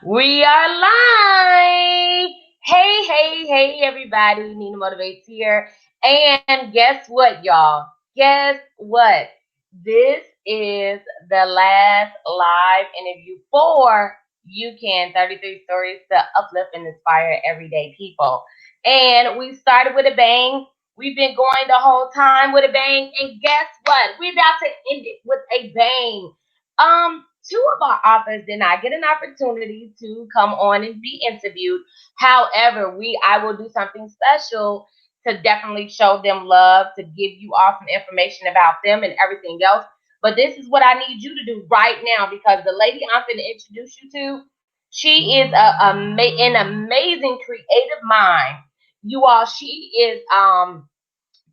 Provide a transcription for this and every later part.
We are live. Hey, everybody. Nina Motivates here. And guess what, y'all? Guess what? This is the last live interview for You Can 33 Stories to Uplift and Inspire Everyday People. And we started with a bang. We've been going the whole time with a bang. And guess what? We're about to end it with a bang. Two of our authors did not get an opportunity to come on and be interviewed. However, I will do something special to definitely show them love, to give you all some information about them and everything else. But this is what I need you to do right now because the lady I'm going to introduce you to, she is an amazing creative mind. You all, she is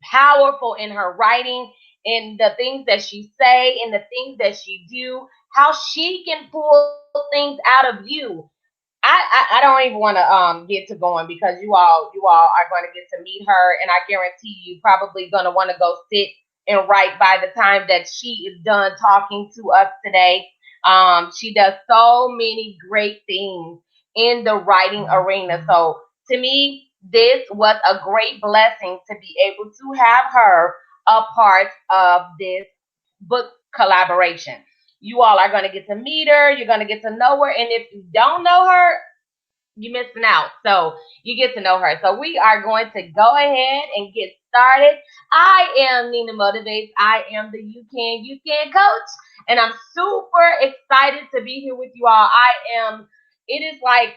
powerful in her writing, in the things that she say, in the things that she do, how she can pull things out of you. I don't even want to get to going because you all are going to get to meet her, and I guarantee you probably going to want to go sit and write by the time that she is done talking to us today. She does so many great things in the writing arena. So to me, this was a great blessing to be able to have her a part of this book collaboration. You all are going to get to meet her, you're going to get to know her, and if you don't know her, you're missing out. So you get to know her. So we are going to go ahead and get started. I am Nina Motivates. I am the You Can coach, and I'm super excited to be here with you all. It is like,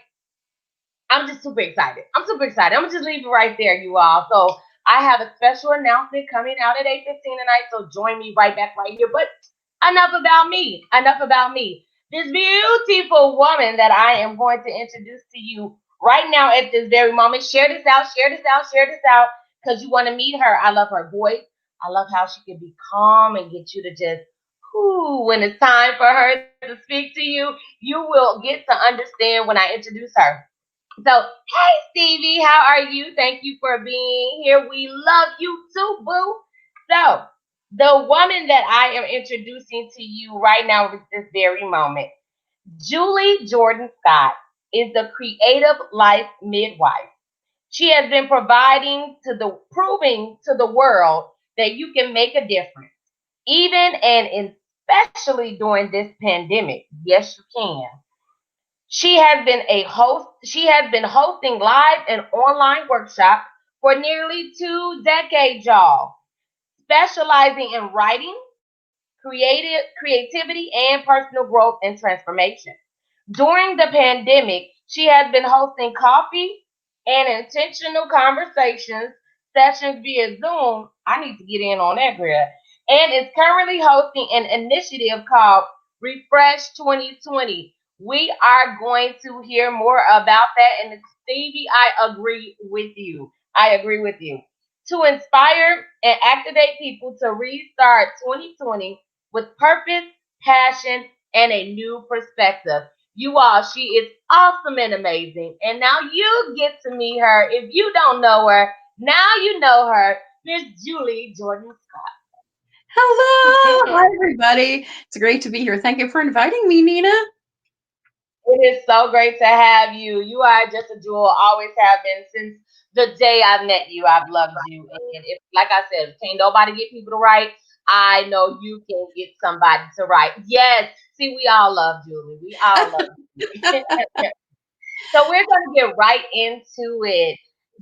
I'm just super excited. I'm super excited. I'm gonna just leave it right there, you all. So I have a special announcement coming out at 8:15 tonight. So join me right back right here. But enough about me. Enough about me. This beautiful woman that I am going to introduce to you right now at this very moment. Share this out. Share this out. Share this out. Because you want to meet her. I love her voice. I love how she can be calm and get you to just, whoo, when it's time for her to speak to you, you will get to understand when I introduce her. So, hey Stevie, how are you? Thank you for being here. We love you too, boo. So, the woman that I am introducing to you right now at this very moment, Julie Jordan Scott, is the creative life midwife. She has been proving to the world that you can make a difference, even and especially during this pandemic. Yes, you can. She has been hosting live and online workshops for nearly 2 decades, y'all, specializing in writing, creativity, and personal growth and transformation. During the pandemic, she has been hosting coffee and intentional conversations sessions via Zoom. I need to get in on that, girl. And is currently hosting an initiative called Refresh 2020. We are going to hear more about that. And Stevie, I agree with you. I agree with you. To inspire and activate people to restart 2020 with purpose, passion, and a new perspective. You all, she is awesome and amazing. And now you get to meet her. If you don't know her, now you know her. Miss Julie Jordan Hello. Scott. Hi, everybody. It's great to be here. Thank you for inviting me, Nina. It is so great to have you. You are just a jewel, always have been since the day I've met you. I've loved you. And if, like I said, can't nobody get people to write, I know you can get somebody to write. Yes. See, we all love Julie. We all love Julie. So we're going to get right into it.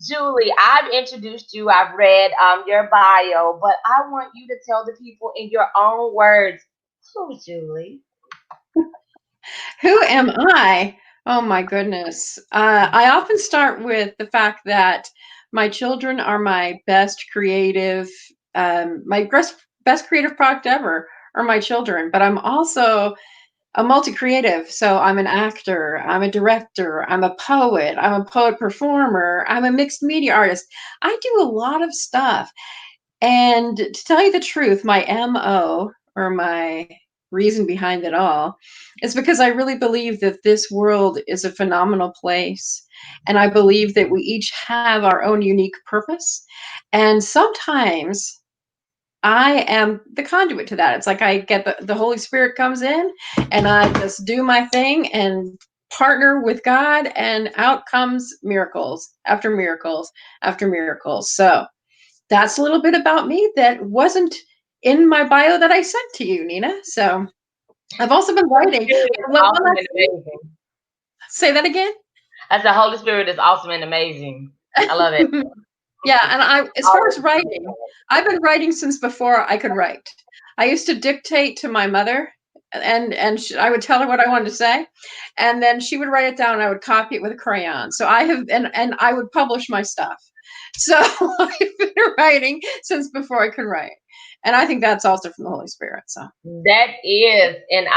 Julie, I've introduced you. I've read your bio, but I want you to tell the people in your own words, who's Julie? Who am I? Oh, my goodness. I often start with the fact that my children are my best creative, best creative product ever are my children, but I'm also a multi creative. So I'm an actor, I'm a director, I'm a poet, I'm a poet performer, I'm a mixed media artist. I do a lot of stuff. And to tell you the truth, my MO, or my reason behind it all, is because I really believe that this world is a phenomenal place. And I believe that we each have our own unique purpose. And sometimes I am the conduit to that. It's like I get the Holy Spirit comes in and I just do my thing, and partner with God, and out comes miracles after miracles after miracles. So that's a little bit about me that wasn't in my bio that I sent to you, Nina. So I've also been Holy writing. Spirit is One awesome last and thing. amazing. Say that again. As the Holy Spirit is awesome and amazing. I love it. Yeah, and as far as Always. writing, I've been writing since before I could write. I used to dictate to my mother, and I would tell her what I wanted to say, and then she would write it down, and I would copy it with a crayon. So I have, and I would publish my stuff. So I've been writing since before I could write, and I think that's also from the Holy Spirit. So That is, and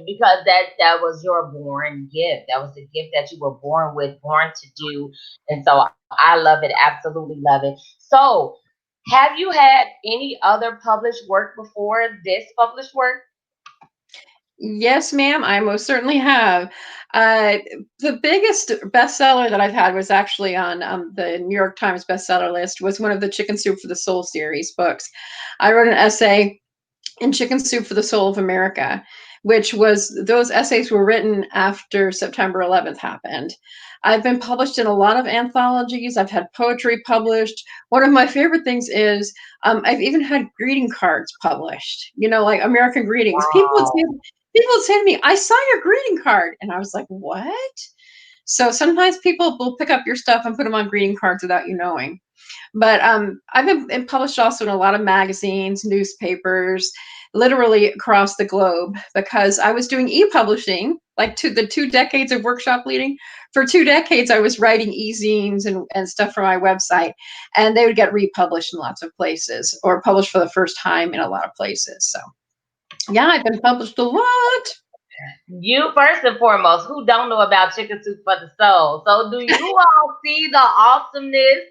because that was your born gift. That was the gift that you were born with, born to do. And so I love it, absolutely love it. So have you had any other published work before this published work? yes, ma'am, I most certainly have. Uh, the biggest bestseller that I've had was actually on the New York Times bestseller list. Was one of the Chicken Soup for the Soul series books. I wrote an essay in Chicken Soup for the Soul of America, which was those essays were written after September 11th happened. I've been published in a lot of anthologies. I've had poetry published. One of my favorite things is I've even had greeting cards published. You know, like American greetings. Wow. People would say to me, "I saw your greeting card," and I was like, "What?" So sometimes people will pick up your stuff and put them on greeting cards without you knowing. But I've been published also in a lot of magazines, newspapers, literally across the globe because I was doing e-publishing, like to the 2 decades of workshop leading. For 2 decades, I was writing e-zines and stuff for my website, and they would get republished in lots of places or published for the first time in a lot of places. So yeah, I've been published a lot. You first and foremost, who don't know about Chicken Soup for the Soul? So do you all see the awesomeness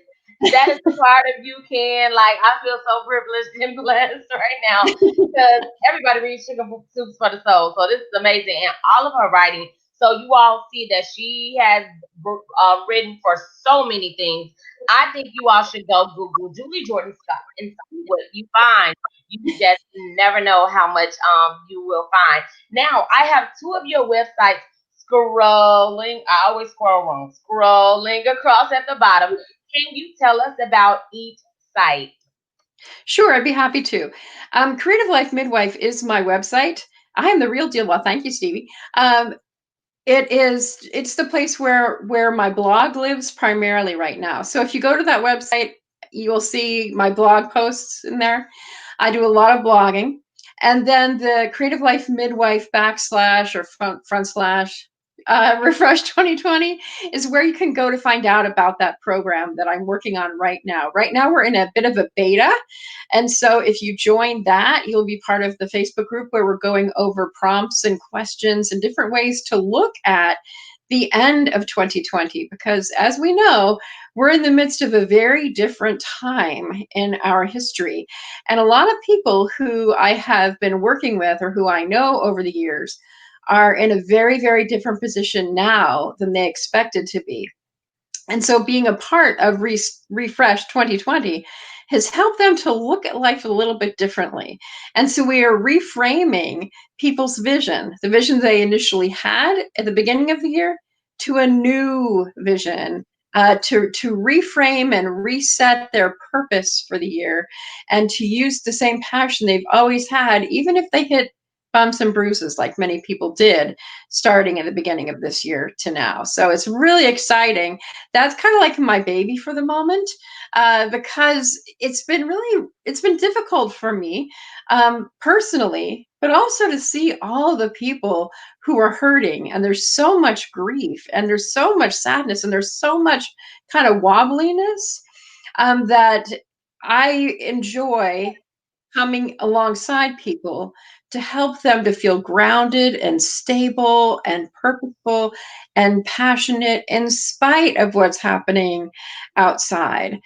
that is a part of you, Ken? Like I feel so privileged and blessed right now because everybody reads Chicken Soup for the Soul. So this is amazing. And all of her writing. So you all see that she has written for so many things. I think you all should go Google Julie Jordan Scott and see what you find. You just never know how much you will find. Now, I have two of your websites scrolling. I always scroll wrong. Scrolling across at the bottom. Can you tell us about each site? Sure, I'd be happy to. Creative Life Midwife is my website. I am the real deal. Well, thank you, Stevie. It's the place where my blog lives primarily right now. So if you go to that website, you will see my blog posts in there. I do a lot of blogging. And then the Creative Life Midwife backslash or front slash refresh 2020 is where you can go to find out about that program that I'm working on right now. Right now, we're in a bit of a beta. And so if you join that, you'll be part of the Facebook group where we're going over prompts and questions and different ways to look at the end of 2020. Because as we know, we're in the midst of a very different time in our history. And a lot of people who I have been working with or who I know over the years are in a very, very different position now than they expected to be. And so being a part of Refresh 2020 has helped them to look at life a little bit differently. And so we are reframing people's vision, the vision they initially had at the beginning of the year, to a new vision, to reframe and reset their purpose for the year, and to use the same passion they've always had, even if they hit bumps and bruises like many people did starting at the beginning of this year to now. So it's really exciting. That's kind of like my baby for the moment, because it's been difficult for me personally, but also to see all the people who are hurting, and there's so much grief and there's so much sadness and there's so much kind of wobbliness, that I enjoy coming alongside people to help them to feel grounded and stable and purposeful and passionate in spite of what's happening outside.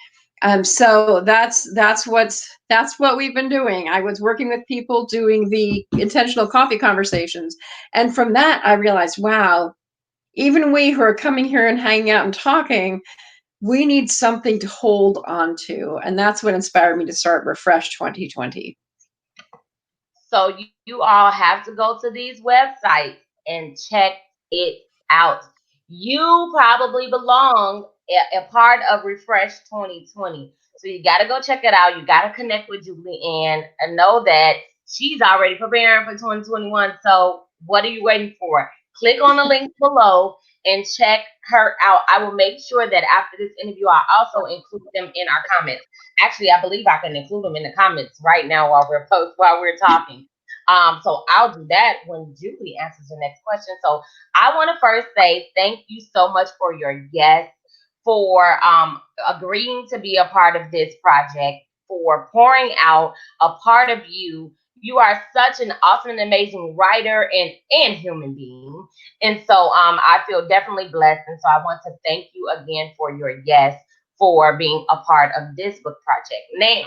So that's what we've been doing. I was working with people doing the intentional coffee conversations, and from that I realized, wow, even we who are coming here and hanging out and talking, we need something to hold on to, and that's what inspired me to start Refresh 2020. So you all have to go to these websites and check it out. You probably belong a part of Refresh 2020. So you got to go check it out. You got to connect with Julie Ann and know that she's already preparing for 2021. So what are you waiting for? Click on the link below and check her out. I will make sure that after this interview, I also include them in our comments. Actually, I believe I can include them in the comments right now while we're talking. So I'll do that when Julie answers the next question. So I want to first say thank you so much for your yes, for agreeing to be a part of this project, for pouring out a part of you. You are such an awesome and amazing writer and human being. And so I feel definitely blessed. And so I want to thank you again for your yes, for being a part of this book project. Now,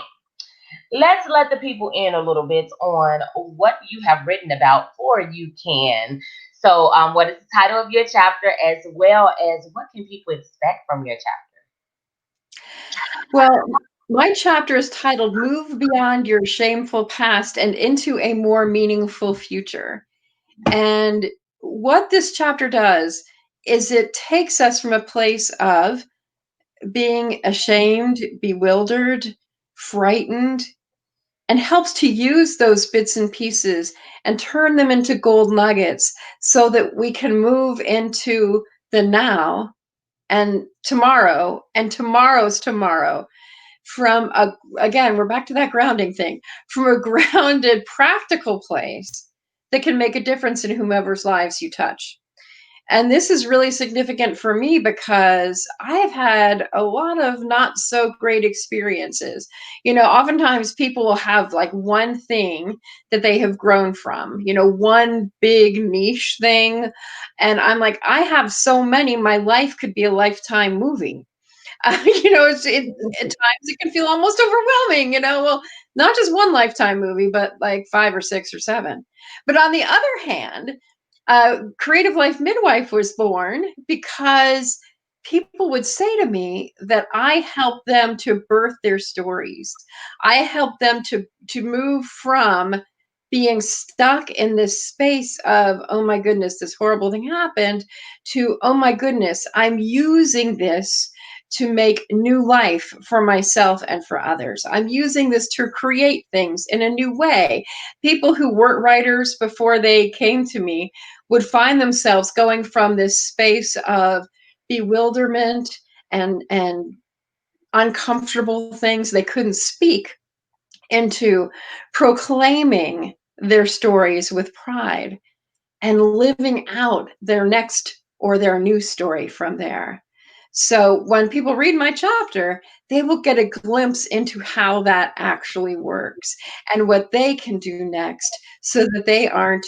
let's let the people in a little bit on what you have written about for You Can. So, what is the title of your chapter, as well as what can people expect from your chapter? Well, my chapter is titled Move Beyond Your Shameful Past and Into a More Meaningful Future. And what this chapter does is it takes us from a place of being ashamed, bewildered, frightened, and helps to use those bits and pieces and turn them into gold nuggets so that we can move into the now and tomorrow's tomorrow from a again we're back to that grounding thing, from a grounded practical place that can make a difference in whomever's lives you touch. And this is really significant for me because I have had a lot of not so great experiences. Oftentimes people will have like one thing that they have grown from, one big niche thing. And I'm like, I have so many, my life could be a lifetime movie. At times it can feel almost overwhelming, well, not just one lifetime movie, but like five or six or seven. But on the other hand, Creative Life Midwife was born because people would say to me that I helped them to birth their stories. I helped them to move from being stuck in this space of, oh my goodness, this horrible thing happened, to, oh my goodness, I'm using this to make new life for myself and for others. I'm using this to create things in a new way. People who weren't writers before they came to me would find themselves going from this space of bewilderment and uncomfortable things they couldn't speak into proclaiming their stories with pride and living out their next or their new story from there. So when people read my chapter, they will get a glimpse into how that actually works and what they can do next so that they aren't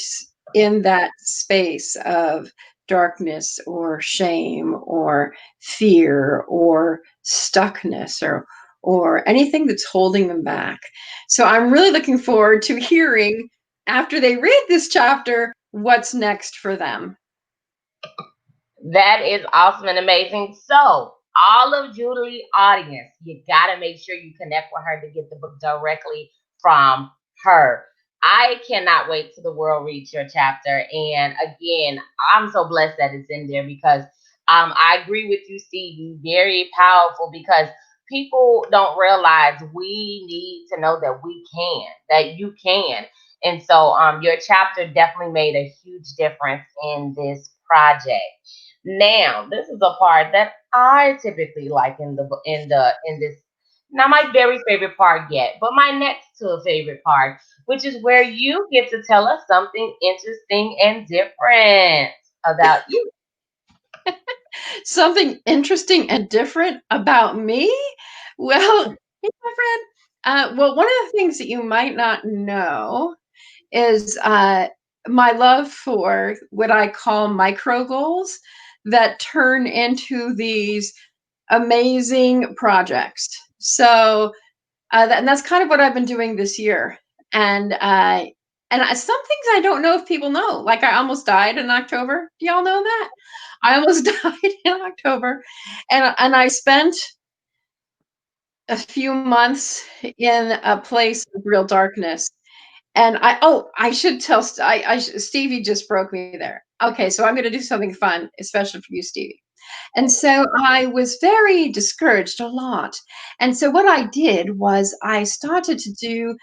in that space of darkness or shame or fear or stuckness or anything that's holding them back. So I'm really looking forward to hearing after they read this chapter what's next for them. That is awesome and amazing. So, all of Julie audience, you got to make sure you connect with her to get the book directly from her. I cannot wait till the world reads your chapter. And again, I'm so blessed that it's in there because I agree with you, Stevie. Very powerful because people don't realize we need to know that we can, that you can. And so your chapter definitely made a huge difference in this project. Now, this is a part that I typically like in this. Not my very favorite part yet, but my next to favorite part, which is where you get to tell us something interesting and different about you. Something interesting and different about me? Well, hey, my friend. Well, one of the things that you might not know is my love for what I call micro goals that turn into these amazing projects. So and that's kind of what I've been doing this year. And some things I don't know if people know. Like I almost died in October. Do y'all know that? I almost died in October, and I spent a few months in a place of real darkness. And I should tell Stevie just broke me there. Okay, so I'm going to do something fun, especially for you, Stevie. And so I was very discouraged a lot. And so what I did was I started to do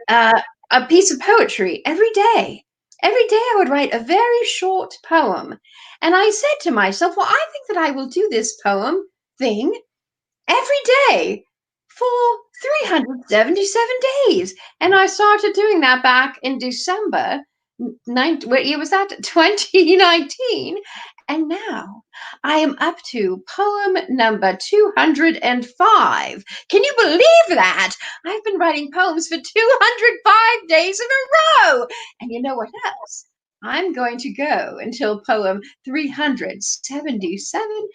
uh, a piece of poetry every day. Every day I would write a very short poem. And I said to myself, well, I think that I will do this poem thing every day for 377 days. And I started doing that back in December. What year was that? 2019. And now I am up to poem number 205. Can you believe that? I've been writing poems for 205 days in a row. And you know what else? I'm going to go until poem 377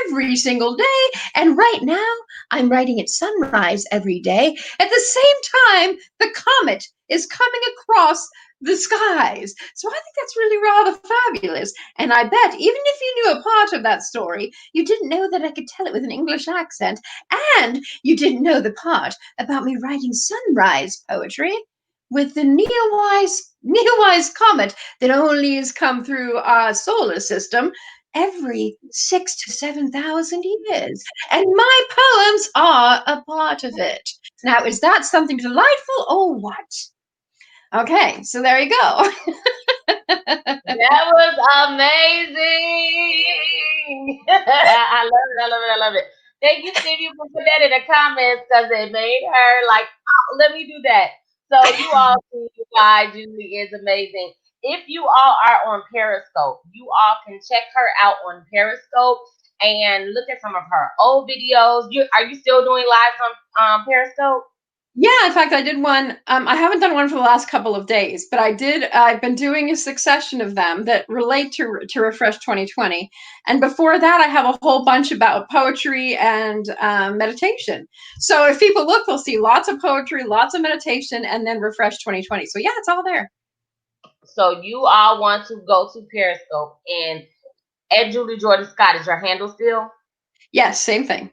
every single day. And right now, I'm writing at sunrise every day. At the same time, the comet is coming across the skies. So I think that's really rather fabulous. And I bet, even if you knew a part of that story, you didn't know that I could tell it with an English accent. And you didn't know the part about me writing sunrise poetry with the Neowise comet that only has come through our solar system every 6 to 7 thousand years. And my poems are a part of it. Now, is that something delightful or what? Okay, so there you go. That was amazing. I love it. I love it. I love it. Thank you, Stevie, for putting that in the comments because it made her like, oh, let me do that. So you all see why Julie is amazing. If you all are on Periscope, you all can check her out on Periscope and look at some of her old videos. Are you still doing lives on Periscope? Yeah, in fact, I did one. I haven't done one for the last couple of days, but I did. I've been doing a succession of them that relate to Refresh 2020. And before that, I have a whole bunch about poetry and meditation. So if people look, they'll see lots of poetry, lots of meditation, and then Refresh 2020. So yeah, it's all there. So you all want to go to Periscope and at Julie Jordan Scott is your handle still? Yes, same thing.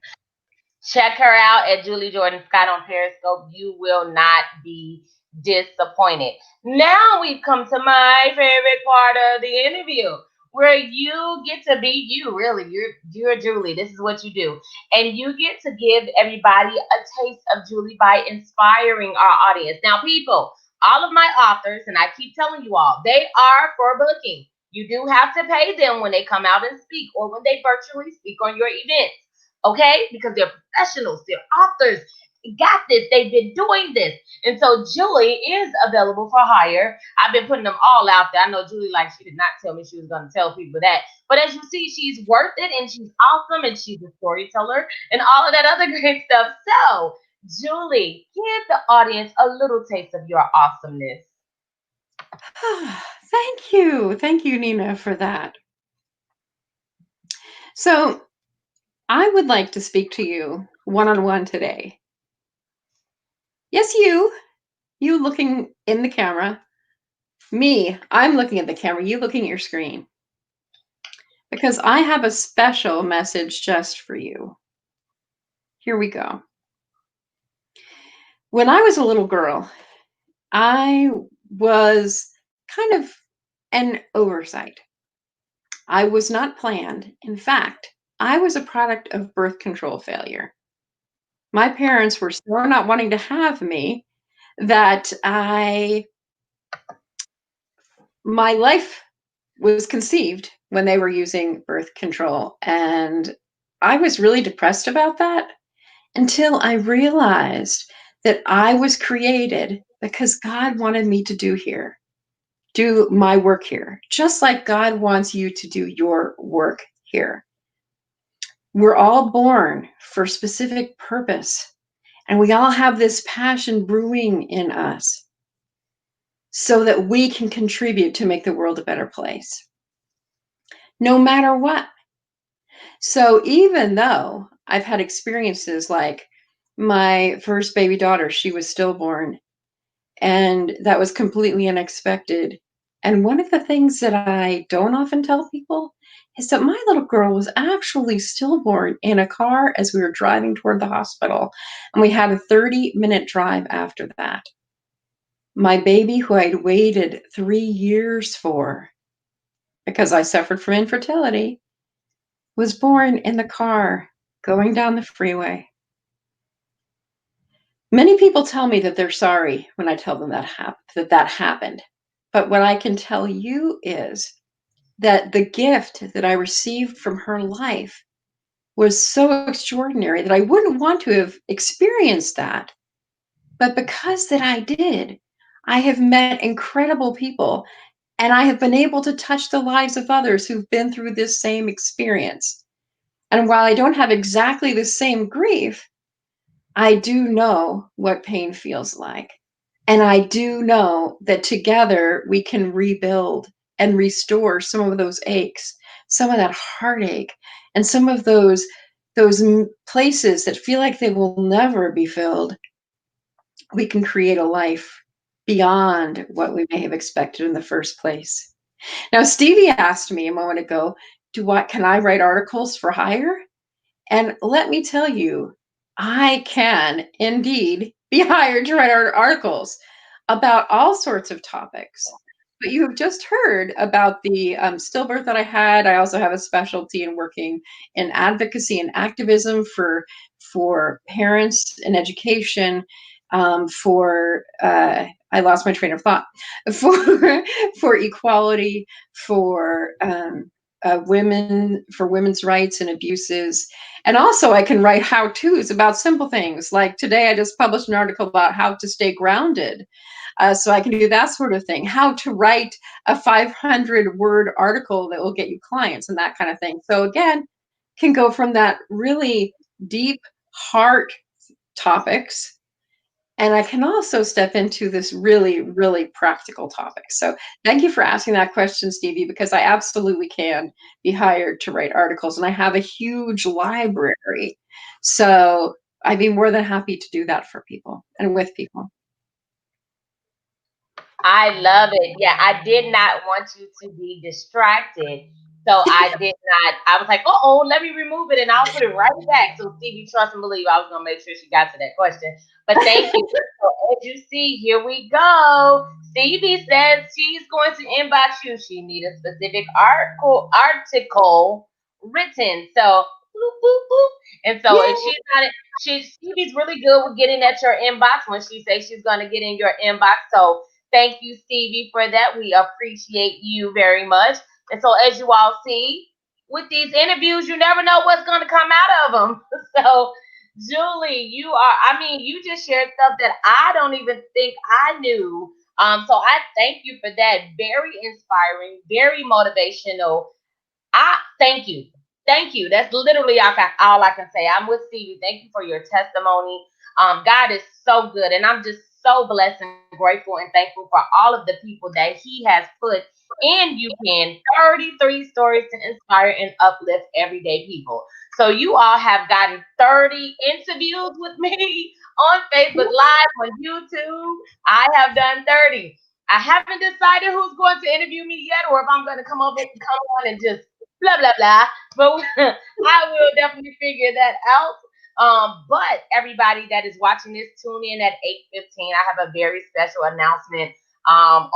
Check her out at Julie Jordan Scott on Periscope. You will not be disappointed. Now we've come to my favorite part of the interview where you get to be you, really. You're Julie. This is what you do. And you get to give everybody a taste of Julie by inspiring our audience. Now, people, all of my authors, and I keep telling you all, they are for booking. You do have to pay them when they come out and speak or when they virtually speak on your events. Okay? Because they're professionals, they're authors, got this, they've been doing this. And so Julie is available for hire. I've been putting them all out there. I know Julie, like, she did not tell me she was going to tell people that. But as you see, she's worth it and she's awesome and she's a storyteller and all of that other great stuff. So, Julie, give the audience a little taste of your awesomeness. Thank you. Thank you, Nina, for that. So I would like to speak to you one-on-one today. Yes, you looking in the camera. Me, I'm looking at the camera, you looking at your screen. Because I have a special message just for you. Here we go. When I was a little girl, I was kind of an oversight. I was not planned. In fact, I was a product of birth control failure. My parents were so not wanting to have me that my life was conceived when they were using birth control. And I was really depressed about that until I realized that I was created because God wanted me to do my work here, just like God wants you to do your work here. We're all born for a specific purpose, and we all have this passion brewing in us so that we can contribute to make the world a better place, no matter what. So even though I've had experiences like my first baby daughter, she was stillborn, and that was completely unexpected. And one of the things that I don't often tell people is that my little girl was actually stillborn in a car as we were driving toward the hospital, and we had a 30-minute drive after that. My baby, who I'd waited 3 years for, because I suffered from infertility, was born in the car going down the freeway. Many people tell me that they're sorry when I tell them that happened. But what I can tell you is that the gift that I received from her life was so extraordinary that I wouldn't want to have experienced that. But because that I did, I have met incredible people and I have been able to touch the lives of others who've been through this same experience. And while I don't have exactly the same grief, I do know what pain feels like. And I do know that together we can rebuild and restore some of those aches, some of that heartache, and some of those places that feel like they will never be filled. We can create a life beyond what we may have expected in the first place. Now, Stevie asked me a moment ago, can I write articles for hire? And let me tell you, I can indeed be hired to write articles about all sorts of topics. But you have just heard about the stillbirth that I had. I also have a specialty in working in advocacy and activism for parents and education. I lost my train of thought. For equality, for women's rights and abuses. And also, I can write how to's about simple things. Like today, I just published an article about how to stay grounded. So I can do that sort of thing. How to write a 500-word article that will get you clients and that kind of thing. So again, can go from that really deep heart topics, and I can also step into this really, really practical topic. So thank you for asking that question, Stevie, because I absolutely can be hired to write articles, and I have a huge library. So I'd be more than happy to do that for people and with people. I love it. Yeah, I did not want you to be distracted. So I did not, I was like, oh, let me remove it and I'll put it right back. So Stevie, trust and believe, I was going to make sure she got to that question. But thank you. So as you see, here we go. Stevie says she's going to inbox you. She needs a specific article written. So, boop, boop, boop. And so if she's not, Stevie's really good with getting at your inbox when she says she's going to get in your inbox. So thank you, Stevie, for that. We appreciate you very much. And so, as you all see, with these interviews, you never know what's going to come out of them. So, Julie, you just shared stuff that I don't even think I knew. So I thank you for that. Very inspiring, very motivational. I thank you. Thank you. That's literally all I can say. I'm with Stevie. Thank you for your testimony. God is so good. And I'm just so blessed and grateful and thankful for all of the people that He has put in UPenn 33 stories to inspire and uplift everyday people. So you all have gotten 30 interviews with me on Facebook Live, on YouTube. I have done 30. I haven't decided who's going to interview me yet or if I'm going to come on and just blah blah blah. But I will definitely figure that out. But everybody that is watching this, tune in at 8:15. I have a very special announcement.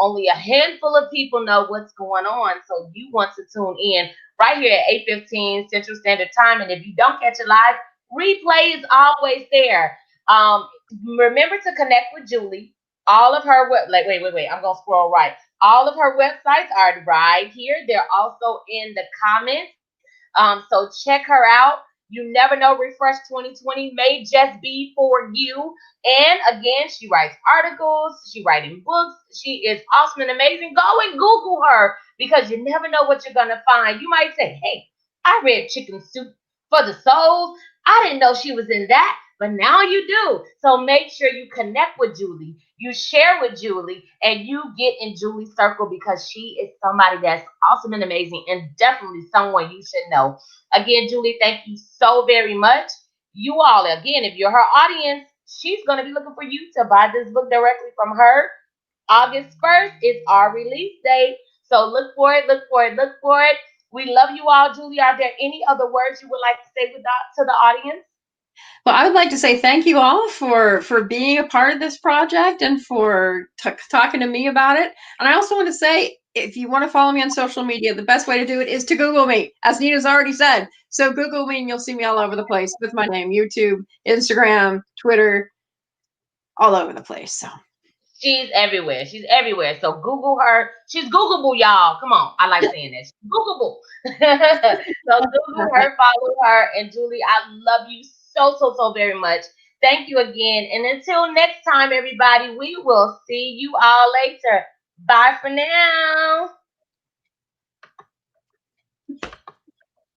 Only a handful of people know what's going on, so you want to tune in right here at 8:15 Central Standard Time. And if you don't catch it live, replay is always there. Remember to connect with Julie. All of her wait. I'm gonna scroll right. All of her websites are right here. They're also in the comments. So check her out. You never know, Refresh 2020 may just be for you. And again, she writes articles, she writing books. She is awesome and amazing. Go and Google her because you never know what you're gonna find. You might say, hey, I read Chicken Soup for the Soul. I didn't know she was in that, but now you do. So make sure you connect with Julie, you share with Julie, and you get in Julie's circle because she is somebody that's awesome and amazing and definitely someone you should know. Again, Julie, thank you so very much. You all, again, if you're her audience, she's going to be looking for you to buy this book directly from her. August 1st is our release date. So look for it, look for it, look for it. We love you all, Julie. Are there any other words you would like to say to the audience? Well, I would like to say thank you all for being a part of this project and for talking to me about it. And I also want to say if you want to follow me on social media, the best way to do it is to Google me, as Nina's already said. So Google me and you'll see me all over the place with my name, YouTube, Instagram, Twitter, all over the place. So She's everywhere. She's everywhere. So Google her. She's Googleable, y'all. Come on. I like saying this. Googleable. So Google her, follow her. And Julie, I love you so, so, so very much. Thank you again. And until next time, everybody, we will see you all later. Bye for now.